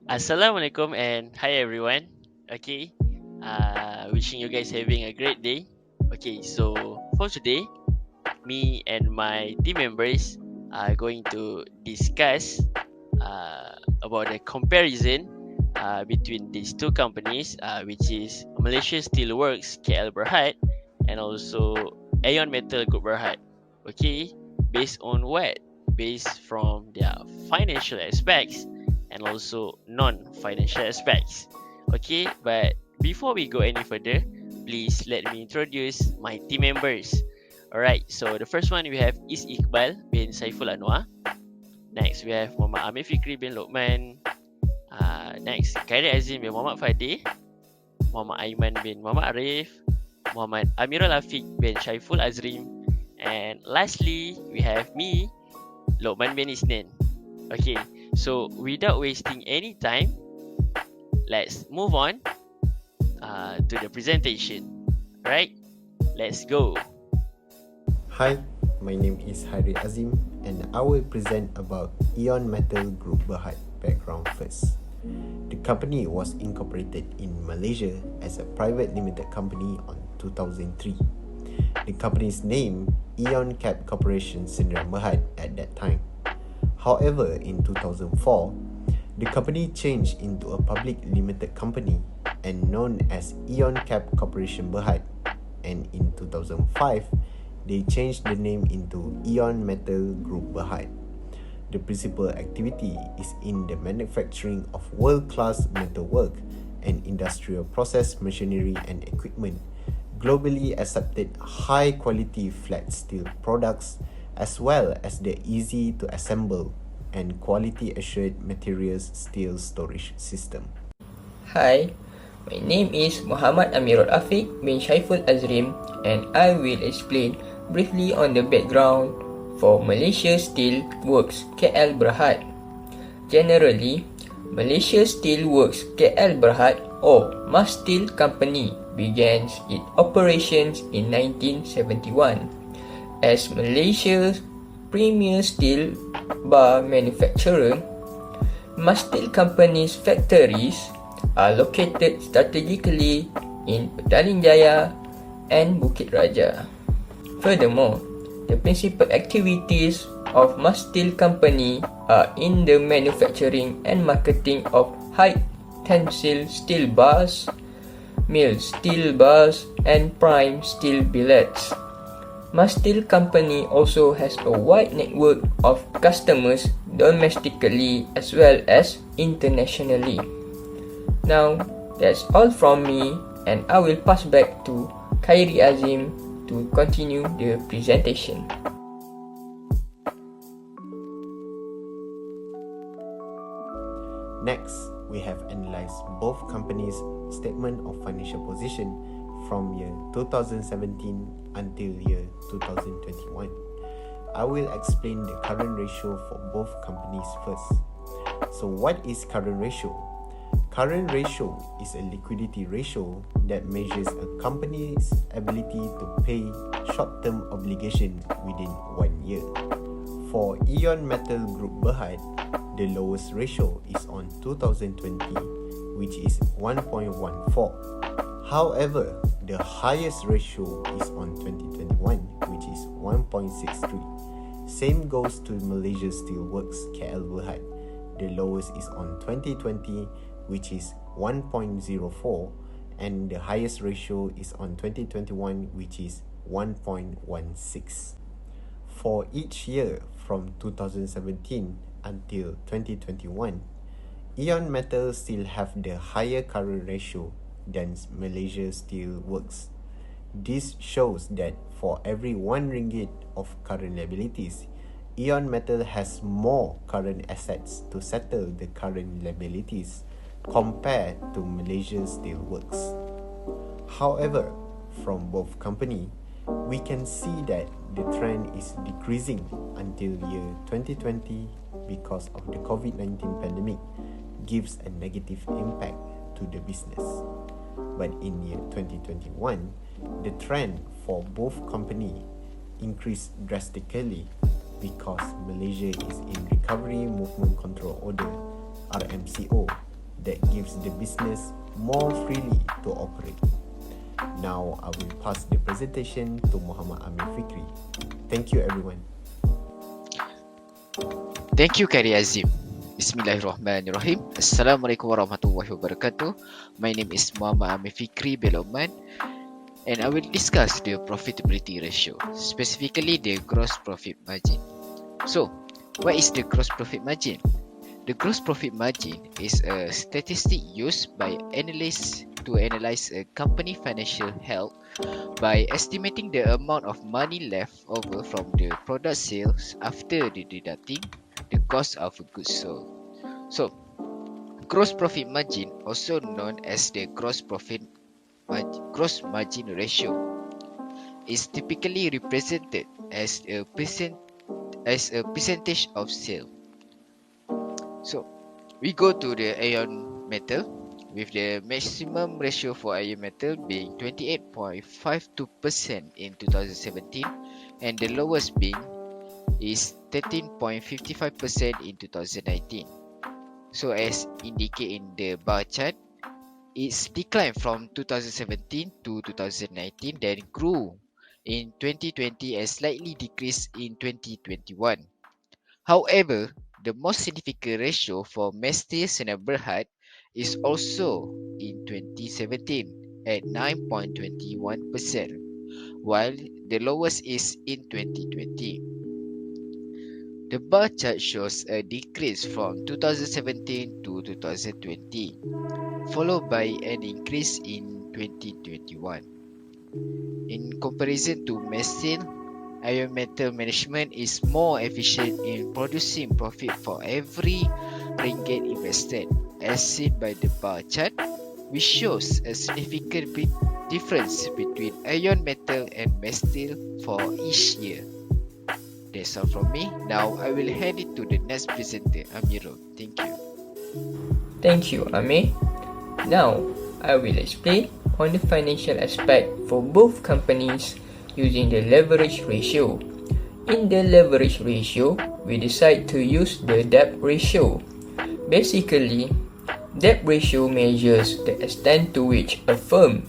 Assalamualaikum and hi everyone. Okay, wishing you guys having a great day. Okay, so for today, me and my team members are going to discuss about the comparison between these two companies, which is Malaysia Steelworks KL Berhad and also Eonmetall Group Berhad. Okay, based on what? Based from their financial aspects and also non-financial aspects. Okay, but before we go any further, please let me introduce my team members. Alright, so the first one we have is IQBAL bin SAIFUL ANWAR. Next we have Muhammad Amir FIKRI bin LOKMAN. Next, Khairi Azim bin Muhammad FADIR. Muhammad AIMAN bin Muhammad ARIF. Muhammad AMIRUL AFIQ bin SHAIFUL AZRIM. And lastly, we have me, LOKMAN bin ISNIN. Okay, so without wasting any time, let's move on to the presentation. Right? Let's go. Hi, my name is Azim and I will present about Eonmetall Group Berhad background first. The company was incorporated in Malaysia as a private limited company on 2003. The company's name Eon Cap Corporation Sdn Berhad at that time. However, in 2004, the company changed into a public limited company and known as Eon Cap Corporation Berhad, and in 2005, they changed the name into Eonmetall Group Berhad. The principal activity is in the manufacturing of world-class metalwork and industrial process machinery and equipment, globally accepted high-quality flat steel products, as well as the easy-to-assemble and quality-assured materials steel storage system. Hi, my name is Muhammad AMIRUL AFIQ bin SHAIFUL AZRIM, and I will explain briefly on the background for Malaysia Steel Works KL Berhad. Generally, Malaysia Steel Works KL Berhad or Masteel Company began its operations in 1971 as Malaysia's premier steel bar manufacturer. Masteel Company's factories are located strategically in Petaling Jaya and Bukit Raja. Furthermore, the principal activities of Masteel Company are in the manufacturing and marketing of high-tensile steel bars, milled steel bars, and prime steel billets. Masteel Company also has a wide network of customers domestically as well as internationally. Now, that's all from me, and I will pass back to Khairi Azim to continue the presentation. Next, we have analyzed both companies' statement of financial position from year 2017 until year 2021. I will explain the current ratio for both companies first. So what is current ratio? Current ratio is a liquidity ratio that measures a company's ability to pay short-term obligation within 1 year. For Eonmetall Group Berhad, the lowest ratio is on 2020, which is 1.14. However, the highest ratio is on 2021, which is 1.63. Same goes to Malaysia Steelworks KL Berhad. The lowest is on 2020, which is 1.04, and the highest ratio is on 2021, which is 1.16. For each year from 2017 until 2021, Eonmetall still have the higher current ratio than Malaysia Steelworks. This shows that for every 1 ringgit of current liabilities, Eonmetall has more current assets to settle the current liabilities compared to Malaysia Steelworks. However, from both companies, We can see that the trend is decreasing until year 2020 because of the COVID-19 pandemic gives a negative impact to the business. But in year 2021, the trend for both companies increased drastically because Malaysia is in Recovery Movement Control Order (RMCO) that gives the business more freely to operate. Now I will pass the presentation to Muhammad Amir Fikri. Thank you everyone. Thank you Khairi Azim. Bismillahirrahmanirrahim. Assalamualaikum warahmatullahi wabarakatuh. My name is Muhammad Amir Fikri bin LOKMAN, and I will discuss the profitability ratio, specifically the gross profit margin. So, what is the gross profit margin? The gross profit margin is a statistic used by analysts to analyze a company financial health by estimating the amount of money left over from the product sales after deducting the cost of goods sold. So, gross profit margin, also known as the gross margin ratio, is typically represented as a percentage of sale. So, we go to the Eonmetall, with the maximum ratio for Eonmetall being 28.52% in 2017 and the lowest being is 13.55% in 2019. So as indicated in the bar chart, it's declined from 2017 to 2019, then grew in 2020 and slightly decreased in 2021. However, the most significant ratio for Masteel Berhad is also in 2017 at 9.21%, while the lowest is in 2020. The bar chart shows a decrease from 2017 to 2020, followed by an increase in 2021. In comparison to Masteel, Eonmetall management is more efficient in producing profit for every ringgit invested, as seen by the bar chart, which shows a significant difference between Eonmetall and Masteel for each year. That's all from me. Now I will hand it to the next presenter, AMIRUL. Thank you. Thank you, Amir. Now, I will explain on the financial aspect for both companies using the leverage ratio. In the leverage ratio, we decide to use the debt ratio. Basically, debt ratio measures the extent to which a firm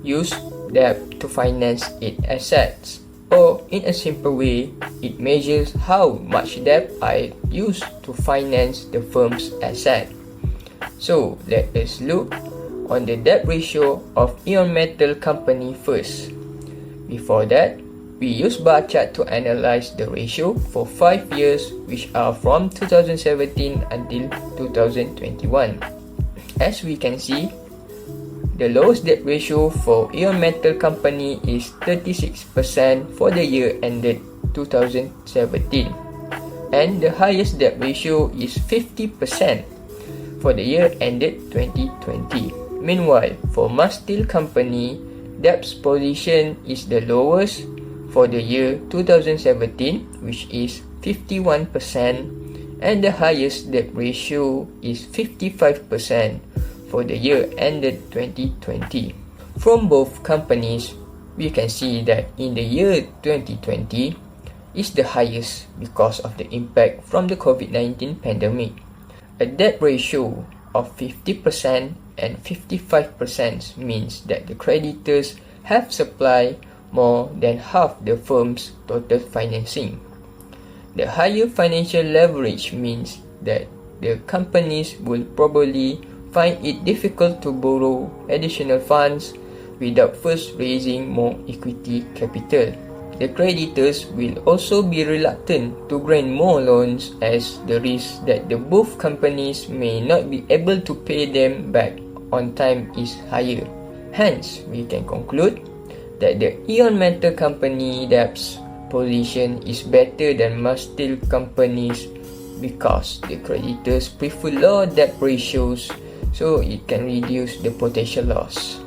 uses debt to finance its assets. Or, in a simple way, it measures how much debt are used to finance the firm's asset. So, let us look on the debt ratio of Eonmetall company first. Before that, we use bar chart to analyze the ratio for 5 years, which are from 2017 until 2021. As we can see, the lowest debt ratio for Eonmetall company is 36% for the year ended 2017, and the highest debt ratio is 50% for the year ended 2020. Meanwhile, for Masteel company, debt position is the lowest for the year 2017, which is 51%, and the highest debt ratio is 55% for the year ended 2020. From both companies, we can see that in the year 2020 is the highest because of the impact from the COVID-19 pandemic. A debt ratio of 50% and 55% means that the creditors have supplied more than half the firm's total financing. The higher financial leverage means that the companies will probably find it difficult to borrow additional funds without first raising more equity capital. The creditors will also be reluctant to grant more loans as the risk that the both companies may not be able to pay them back on time is higher. Hence, we can conclude that the Eonmetall company debt's position is better than Masteel companies because the creditors prefer low debt ratios so it can reduce the potential loss.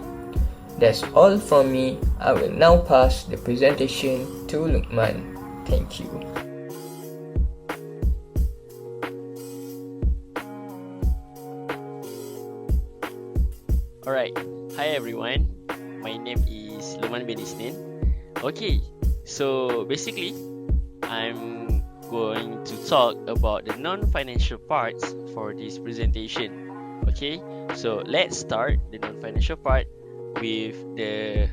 That's all from me. I will now pass the presentation to Lukman. Thank you. Alright, hi everyone. My name is LUKMAN bin ISNIN. Okay, so basically, I'm going to talk about the non-financial parts for this presentation. Okay, so let's start the non-financial part with the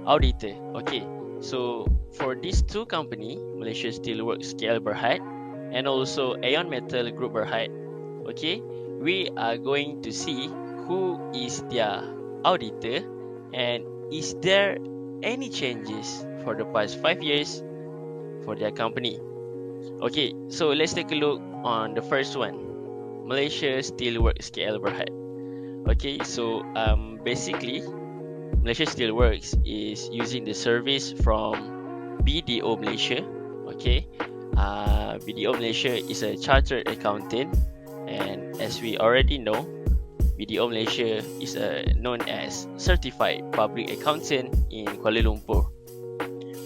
auditor. Okay, so for these two company, Malaysia Steelworks KL Berhad and also Eonmetall Group Berhad, okay, we are going to see who is their auditor and is there any changes for the past 5 years for their company. Okay, so let's take a look on the first one, Malaysia Steelworks KL Berhad. Okay, so basically Malaysia Steelworks is using the service from BDO Malaysia. Okay, BDO Malaysia is a chartered accountant, and as we already know, BDO Malaysia is known as Certified Public Accountant in Kuala Lumpur.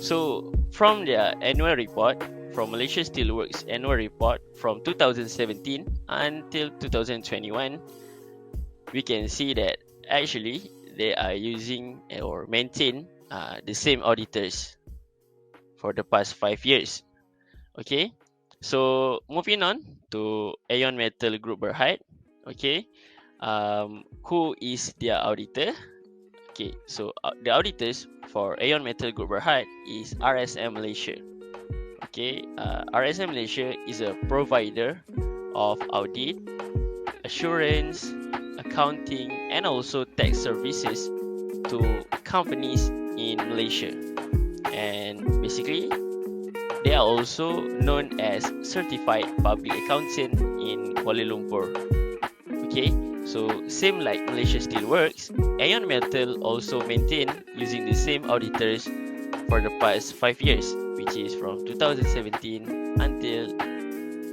So from their annual report, from Malaysia Steelworks annual report from 2017 until 2021, we can see that actually they are using or maintain the same auditors for the past 5 years. Okay, so moving on to Eonmetall Group Berhad. Okay, who is their auditor? Okay, so the auditors for Eonmetall Group Berhad is RSM Malaysia. Okay, RSM Malaysia is a provider of audit, assurance, accounting, and also tax services to companies in Malaysia. And basically, they are also known as Certified Public Accountant in Kuala Lumpur. Okay, so same like Malaysia Steelworks, Eonmetall also maintain using the same auditors for the past 5 years, which is from 2017 until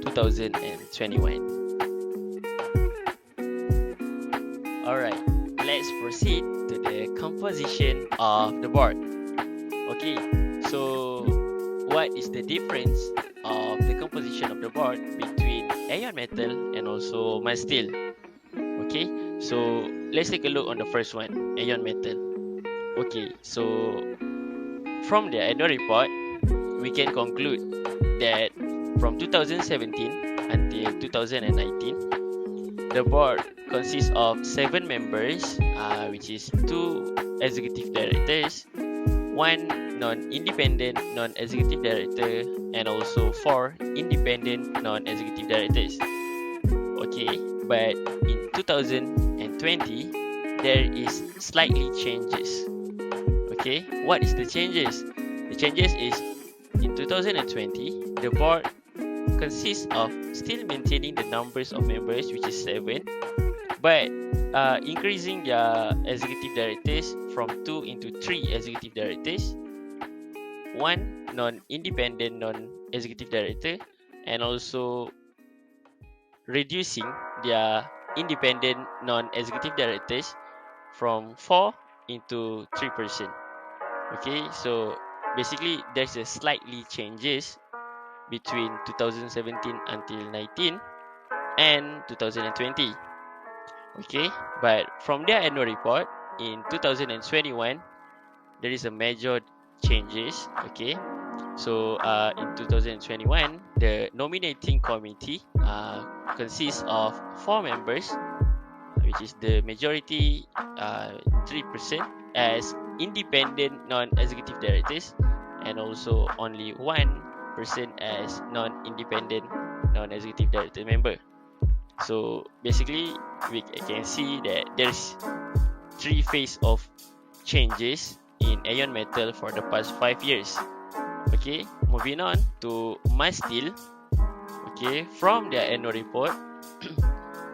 2021. Alright, let's proceed to the composition of the board. Okay, so what is the difference of the composition of the board between Eonmetall and also Masteel? Okay, so let's take a look on the first one, Eonmetall. Okay, so from the annual report, we can conclude that from 2017 until 2019, the board consists of 7 members, which is 2 executive directors, 1 non-independent non-executive director, and also 4 independent non-executive directors. Okay, but in 2020, there is slightly changes. Okay, what is the changes? The changes is in 2020, the board consists of still maintaining the numbers of members, which is 7, but increasing their executive directors from 2 into 3 executive directors, 1 non-independent non-executive director, and also reducing their independent non-executive directors from 4 into 3%. Okay, so basically there's a slightly changes between 2017 until 19 and 2020. Okay, but from their annual report in 2021, there is a major changes. Okay, so in 2021, the nominating committee consists of 4 members, which is the majority, 3% as independent non-executive directors, and also only 1% as non-independent non-executive director member. So basically, we can see that there's 3 phase of changes in Eonmetall for the past 5 years. Okay, moving on to Masteel. Okay, from their annual report,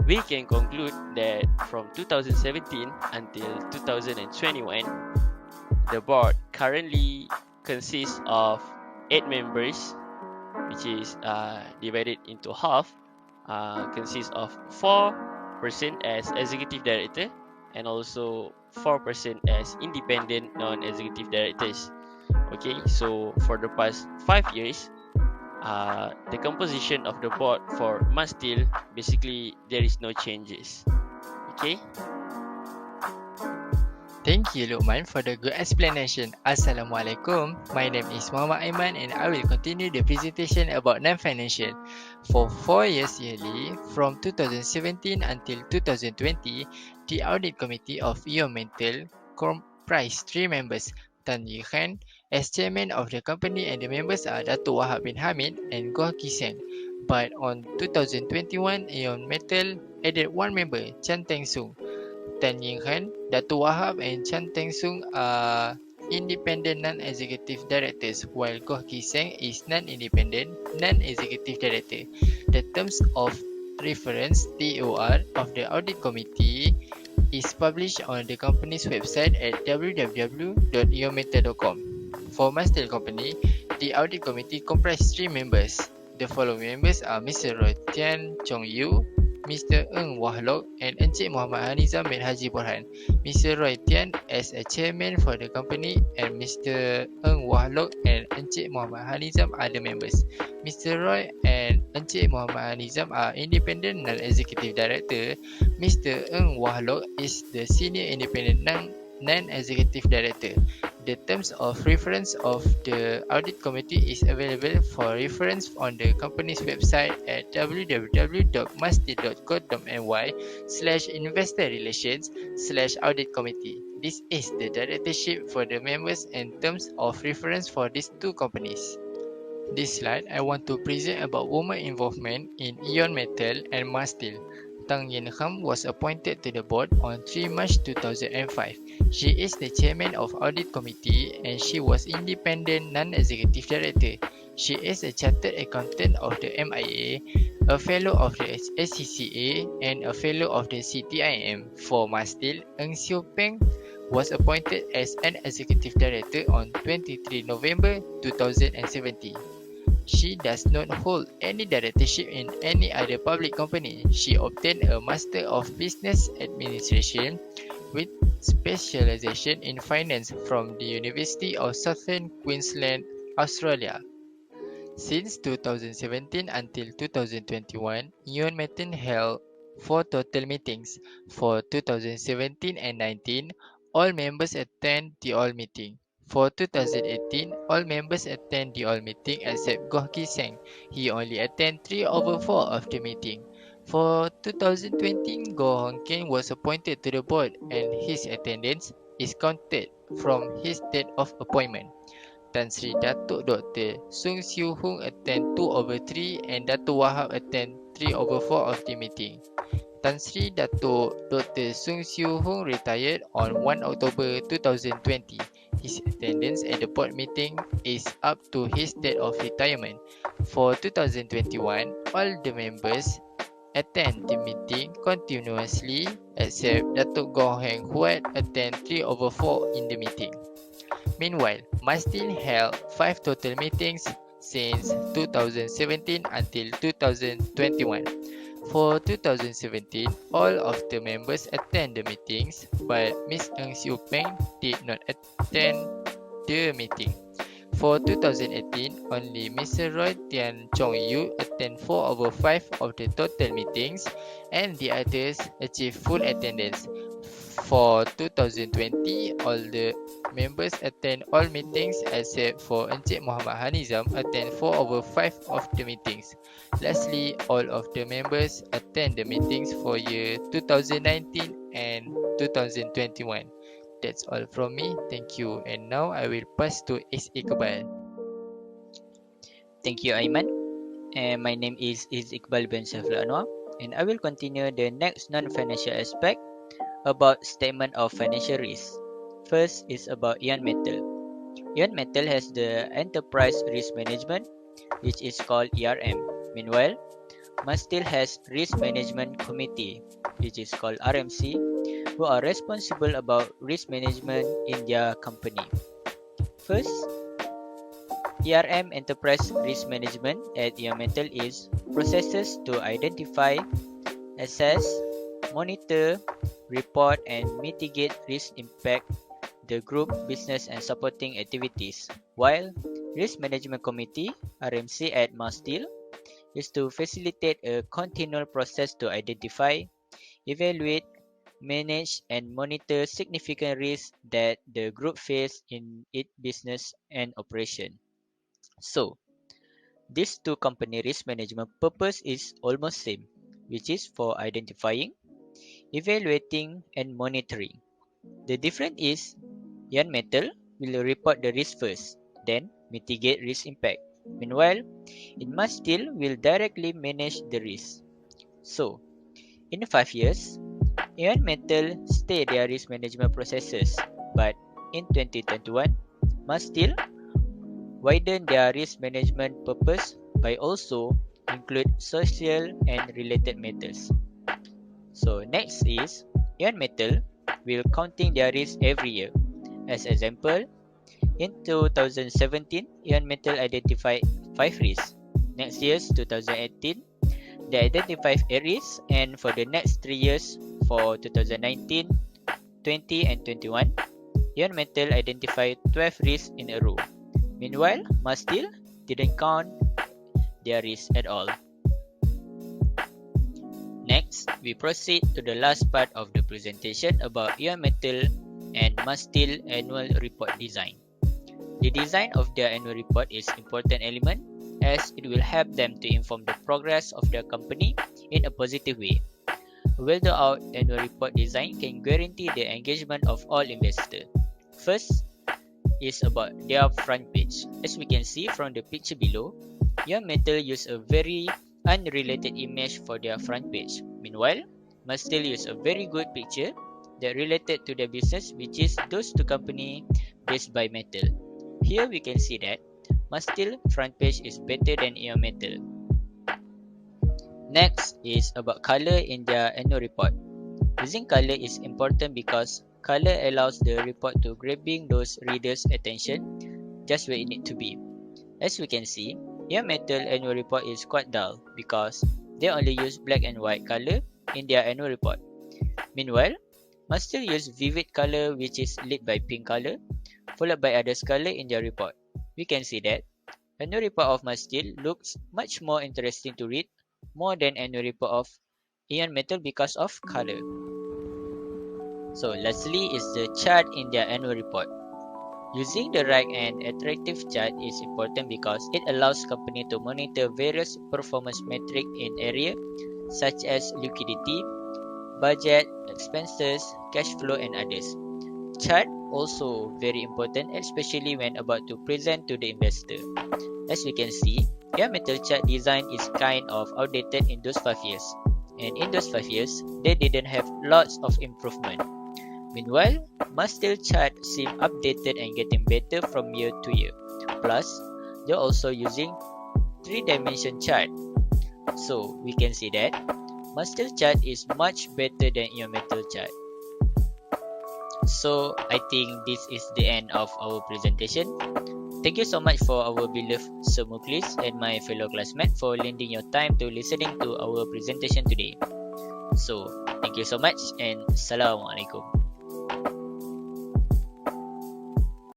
we can conclude that from 2017 until 2021, the board currently consists of 8 members, which is divided into half. Consists of 4% as executive director and also 4% as independent non-executive directors. Okay, so for the past 5 years, the composition of the board for Masteel, basically there is no changes. Okay. Thank you, Lukman, for the good explanation. Assalamualaikum. My name is Muhammad AIMAN and I will continue the presentation about non-financial. For 4 years yearly, from 2017 until 2020, the Audit Committee of Eonmetall comprised 3 members, Tan Yi Khan as chairman of the company, and the members are Datuk Wahab bin Hamid and Goh Ki Seng. But on 2021, Eonmetall added 1 member, Chan Teng Sung. Tan Ying Han, Dato' Wahab and Chan Teng Sung are independent non-executive directors, while Goh Ki Seng is non-independent non-executive director. The terms of reference (TOR) of the audit committee is published on the company's website at www.eonmetall.com. For Masteel Company, the audit committee comprises 3 members. The following members are Mr. Roy Tian Chong Yu, Mr. Ng Wah Lok and Encik Muhammad Hanizam bin Haji Borhan. Mr. Roy Tian as a chairman for the company and Mr. Ng Wah Lok and Encik Muhammad Hanizam are the members. Mr. Roy and Encik Muhammad Hanizam are independent non-executive director. Mr. Ng Wah Lok is the senior independent non-executive director. The terms of reference of the audit committee is available for reference on the company's website at www.masteel.co.my/investorrelations/audit committee. This is the directorship for the members and terms of reference for these 2 companies. This slide, I want to present about women involvement in Eonmetall and Masteel. Tang Yin Ham was appointed to the board on 3 March 2005. She is the chairman of audit committee and she was independent non-executive director. She is a chartered accountant of the MIA, a fellow of the SCCA and a fellow of the CTIM. For Masteel, Ng Siew Peng was appointed as an executive director on 23 November 2017. She does not hold any directorship in any other public company. She obtained a Master of Business Administration with specialization in finance from the University of Southern Queensland, Australia. Since 2017 until 2021, Eonmetall held 4 total meetings. For 2017 and 19, all members attend the all meeting. For 2018, all members attend the all meeting except Goh Ki Seng. He only attend 3/4 of the meeting. For 2020, Goh Hong Ken was appointed to the board and his attendance is counted from his date of appointment. Tan Sri Datuk Dr. Sung Siew Hung attend 2/3 and Datuk Wahab attend 3/4 of the meeting. Tan Sri Datuk Dr. Sung Siew Hung retired on 1 October 2020. His attendance at the board meeting is up to his date of retirement. For 2021, all the members attend the meeting continuously except Datuk Goh Heng Huat attend 3/4 in the meeting. Meanwhile, Masteel held 5 total meetings since 2017 until 2021. For 2017, all of the members attend the meetings, but Ms. Ng Siew Peng did not attend the meeting. For 2018, only Mr. Roy Tian Chong Yu attend 4/5 of the total meetings and the others achieve full attendance. For 2020, all the members attend all meetings except for Encik Muhammad Hanizam attend 4/5 of the meetings. Lastly, all of the members attend the meetings for year 2019 and 2021. That's all from me. Thank you. And now I will pass to IQBAL. Thank you, Aiman. And my name is IQBAL bin SAIFUL ANWAR, and I will continue the next non-financial aspect about statement of financial risk. First is about Eonmetall. Eonmetall has the enterprise risk management, which is called ERM. Meanwhile, Masteel has risk management committee, which is called RMC, who are responsible about risk management in their company. First, ERM enterprise risk management at Eonmetall is processes to identify, assess, monitor, report, and mitigate risk impact the group business and supporting activities, while Risk Management Committee (RMC) at Masteel is to facilitate a continual process to identify, evaluate, manage, and monitor significant risks that the group face in its business and operation. So, these two company risk management purpose is almost same, which is for identifying, evaluating, and monitoring. The difference is Eonmetall will report the risk first, then mitigate risk impact. Meanwhile, in Masteel will directly manage the risk. So, in 5 years, Eonmetall stay their risk management processes, but in 2021, Masteel widen their risk management purpose by also include social and related matters. So next is Eonmetall will counting their risk every year. As example, in 2017, Eonmetall identified 5 risks. Next year, 2018, they identified 8 risks, and for the next 3 years, for 2019, 20, and 21, Eonmetall identified 12 risks in a row. Meanwhile, Masteel didn't count their risks at all. Next, we proceed to the last part of the presentation about Eonmetall and Masteel annual report design. The design of their annual report is important element as it will help them to inform the progress of their company in a positive way. A well-thought-out annual report design can guarantee the engagement of all investors. First is about their front page. As we can see from the picture below, Eonmetall use a very unrelated image for their front page. Meanwhile, Masteel use a very good picture that related to their business, which is those two company based by metal. Here we can see that Masteel front page is better than Eonmetall. Next is about color in their annual report. Using color is important because color allows the report to grabbing those readers' attention just where it need to be. As we can see, Eonmetall annual report is quite dull because they only use black and white color in their annual report. Meanwhile, Masteel use vivid color which is lit by pink color, followed by others color in their report. We can see that annual report of Masteel looks much more interesting to read more than annual report of Eonmetall because of color. So lastly is the chart in their annual report. Using the right and attractive chart is important because it allows company to monitor various performance metrics in area such as liquidity, budget, expenses, cash flow, and others. Chart also very important, especially when about to present to the investor. As we can see, Eonmetall chart design is kind of outdated in those 5 years, and in those 5 years, they didn't have lots of improvement. Meanwhile, Masteel chart seem updated and getting better from year to year. Plus, they're also using 3-dimension chart. So we can see that Masteel chart is much better than Eonmetall chart. So I think this is the end of our presentation. Thank you so much for our beloved Sir Muklis and my fellow classmates for lending your time to listening to our presentation today. So thank you so much and Assalamualaikum.